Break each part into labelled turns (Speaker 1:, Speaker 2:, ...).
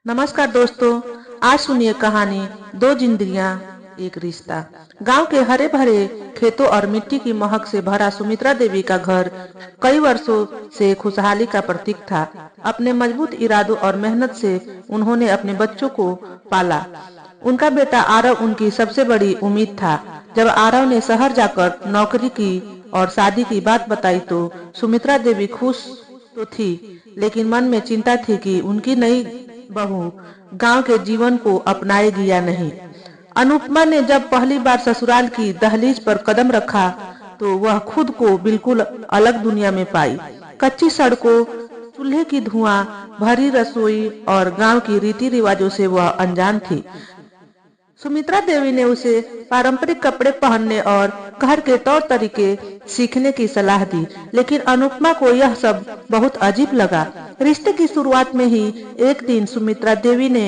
Speaker 1: नमस्कार दोस्तों, आज सुनिए कहानी दो जिंदगियां एक रिश्ता। गांव के हरे भरे खेतों और मिट्टी की महक से भरा सुमित्रा देवी का घर कई वर्षों से खुशहाली का प्रतीक था। अपने मजबूत इरादों और मेहनत से उन्होंने अपने बच्चों को पाला। उनका बेटा आरव उनकी सबसे बड़ी उम्मीद था। जब आरव ने शहर जाकर नौकरी की और शादी की बात बताई तो सुमित्रा देवी खुश तो थी, लेकिन मन में चिंता थी कि उनकी नई बहू गांव के जीवन को अपनाएगी या नहीं। अनुपमा ने जब पहली बार ससुराल की दहलीज पर कदम रखा तो वह खुद को बिल्कुल अलग दुनिया में पाई। कच्ची सड़कों, चूल्हे की धुआं भरी रसोई और गांव की रीति रिवाजों से वह अनजान थी। सुमित्रा देवी ने उसे पारंपरिक कपड़े पहनने और घर के तौर तरीके सीखने की सलाह दी, लेकिन अनुपमा को यह सब बहुत अजीब लगा। रिश्ते की शुरुआत में ही एक दिन सुमित्रा देवी ने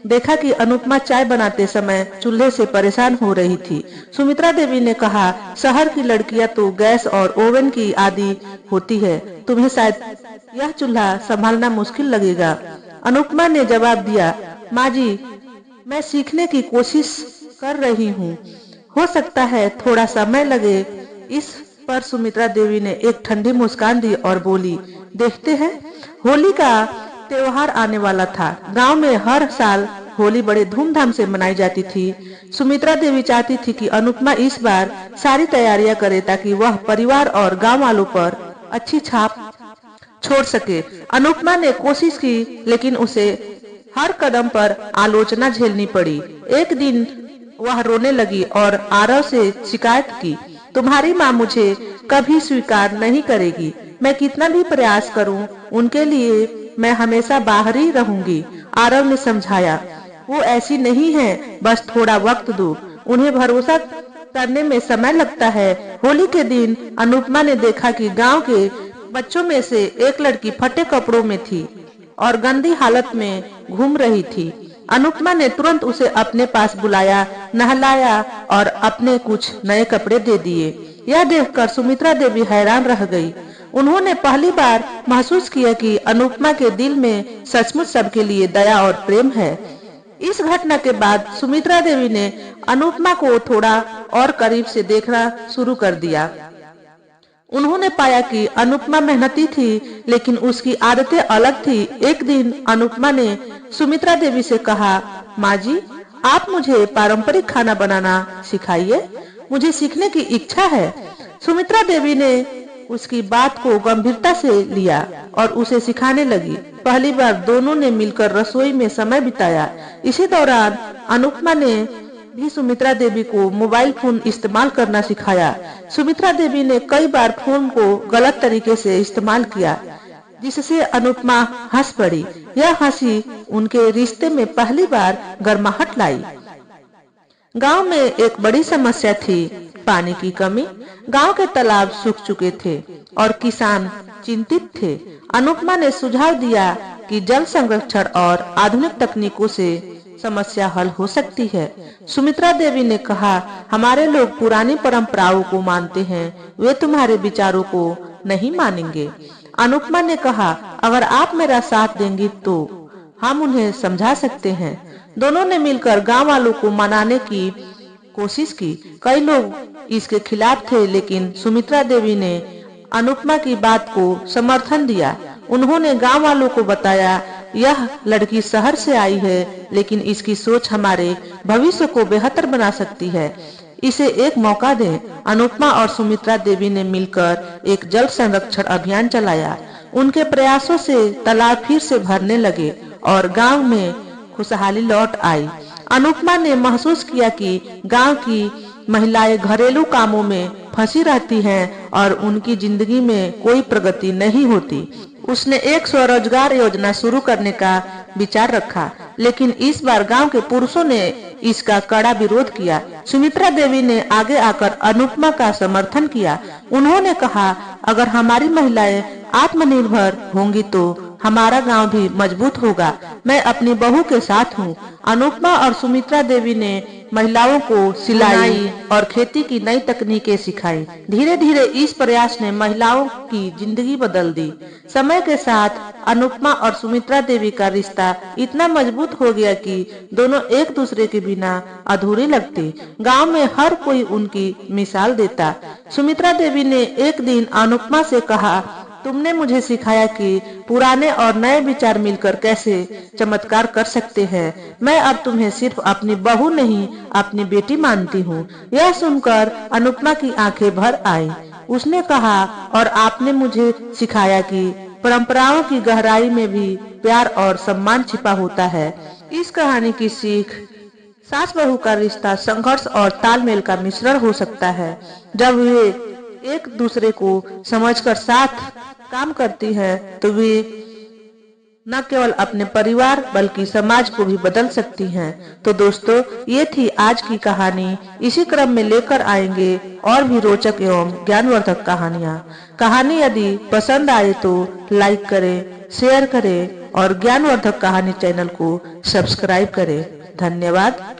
Speaker 1: देखा कि अनुपमा चाय बनाते समय चूल्हे से परेशान हो रही थी। सुमित्रा देवी ने कहा, शहर की लड़कियां तो गैस और ओवन की आदी होती है, तुम्हें शायद यह चूल्हा संभालना मुश्किल लगेगा। अनुपमा ने जवाब दिया, माँ जी, मैं सीखने की कोशिश कर रही हूँ, हो सकता है थोड़ा समय लगे। इस पर सुमित्रा देवी ने एक ठंडी मुस्कान दी और बोली, देखते हैं। होली का त्योहार आने वाला था। गांव में हर साल होली बड़े धूमधाम से मनाई जाती थी। सुमित्रा देवी चाहती थी कि अनुपमा इस बार सारी तैयारियां करे ताकि वह परिवार और गांव वालों पर अच्छी छाप छोड़ सके। अनुपमा ने कोशिश की, लेकिन उसे हर कदम पर आलोचना झेलनी पड़ी। एक दिन वह रोने लगी और आरव से शिकायत की, तुम्हारी माँ मुझे कभी स्वीकार नहीं करेगी। मैं कितना भी प्रयास करूं, उनके लिए मैं हमेशा बाहर ही रहूंगी। आरव ने समझाया, वो ऐसी नहीं है, बस थोड़ा वक्त दो, उन्हें भरोसा करने में समय लगता है। होली के दिन अनुपमा ने देखा कि गांव के बच्चों में से एक लड़की फटे कपड़ों में थी और गंदी हालत में घूम रही थी। अनुपमा ने तुरंत उसे अपने पास बुलाया, नहलाया और अपने कुछ नए कपड़े दे दिए। यह देखकर सुमित्रा देवी हैरान रह गई। उन्होंने पहली बार महसूस किया कि अनुपमा के दिल में सचमुच सबके लिए दया और प्रेम है। इस घटना के बाद सुमित्रा देवी ने अनुपमा को थोड़ा और करीब से देखना शुरू कर दिया। उन्होंने पाया कि अनुपमा मेहनती थी, लेकिन उसकी आदतें अलग थी। एक दिन अनुपमा ने सुमित्रा देवी से कहा, माँ जी, आप मुझे पारंपरिक खाना बनाना सिखाइए, मुझे सीखने की इच्छा है। सुमित्रा देवी ने उसकी बात को गंभीरता से लिया और उसे सिखाने लगी। पहली बार दोनों ने मिलकर रसोई में समय बिताया। इसी दौरान अनुपमा ने भी सुमित्रा देवी को मोबाइल फोन इस्तेमाल करना सिखाया। सुमित्रा देवी ने कई बार फोन को गलत तरीके से इस्तेमाल किया, जिससे अनुपमा हंस पड़ी। यह हंसी उनके रिश्ते में पहली बार गर्माहट लाई। गांव में एक बड़ी समस्या थी, पानी की कमी। गांव के तालाब सूख चुके थे और किसान चिंतित थे। अनुपमा ने सुझाव दिया कि जल संरक्षण और आधुनिक तकनीकों से समस्या हल हो सकती है। सुमित्रा देवी ने कहा, हमारे लोग पुरानी परंपराओं को मानते हैं, वे तुम्हारे विचारों को नहीं मानेंगे। अनुपमा ने कहा, अगर आप मेरा साथ देंगी तो हम उन्हें समझा सकते हैं। दोनों ने मिलकर गांव वालों को मनाने की कोशिश की। कई लोग इसके खिलाफ थे, लेकिन सुमित्रा देवी ने अनुपमा की बात को समर्थन दिया। उन्होंने गांव वालों को बताया, यह लड़की शहर से आई है, लेकिन इसकी सोच हमारे भविष्य को बेहतर बना सकती है, इसे एक मौका दें। अनुपमा और सुमित्रा देवी ने मिलकर एक जल संरक्षण अभियान चलाया। उनके प्रयासों से तालाब फिर से भरने लगे और गांव में खुशहाली लौट आई। अनुपमा ने महसूस किया कि गांव की महिलाएं घरेलू कामों में फंसी रहती हैं और उनकी जिंदगी में कोई प्रगति नहीं होती। उसने एक स्वरोजगार योजना शुरू करने का विचार रखा, लेकिन इस बार गांव के पुरुषों ने इसका कड़ा विरोध किया। सुमित्रा देवी ने आगे आकर अनुपमा का समर्थन किया। उन्होंने कहा, अगर हमारी महिलाएं आत्मनिर्भर होंगी तो हमारा गांव भी मजबूत होगा। मैं अपनी बहू के साथ हूँ। अनुपमा और सुमित्रा देवी ने महिलाओं को सिलाई और खेती की नई तकनीकें सिखाई। धीरे धीरे इस प्रयास ने महिलाओं की जिंदगी बदल दी। समय के साथ अनुपमा और सुमित्रा देवी का रिश्ता इतना मजबूत हो गया कि दोनों एक दूसरे के बिना अधूरे लगते। गांव में हर कोई उनकी मिसाल देता। सुमित्रा देवी ने एक दिन अनुपमा से कहा, तुमने मुझे सिखाया कि पुराने और नए विचार मिलकर कैसे चमत्कार कर सकते हैं। मैं अब तुम्हें सिर्फ अपनी बहू नहीं, अपनी बेटी मानती हूँ। यह सुनकर अनुपमा की आंखें भर आई। उसने कहा, और आपने मुझे सिखाया कि परंपराओं की गहराई में भी प्यार और सम्मान छिपा होता है। इस कहानी की सीख, सास बहू का रिश्ता संघर्ष और तालमेल का मिश्रण हो सकता है। जब वे एक दूसरे को समझकर साथ काम करती हैं, तो वे न केवल अपने परिवार बल्कि समाज को भी बदल सकती हैं। तो दोस्तों, ये थी आज की कहानी। इसी क्रम में लेकर आएंगे और भी रोचक एवं ज्ञानवर्धक कहानियाँ। कहानी यदि पसंद आए तो लाइक करें, शेयर करें और ज्ञानवर्धक कहानी चैनल को सब्सक्राइब करें। धन्यवाद।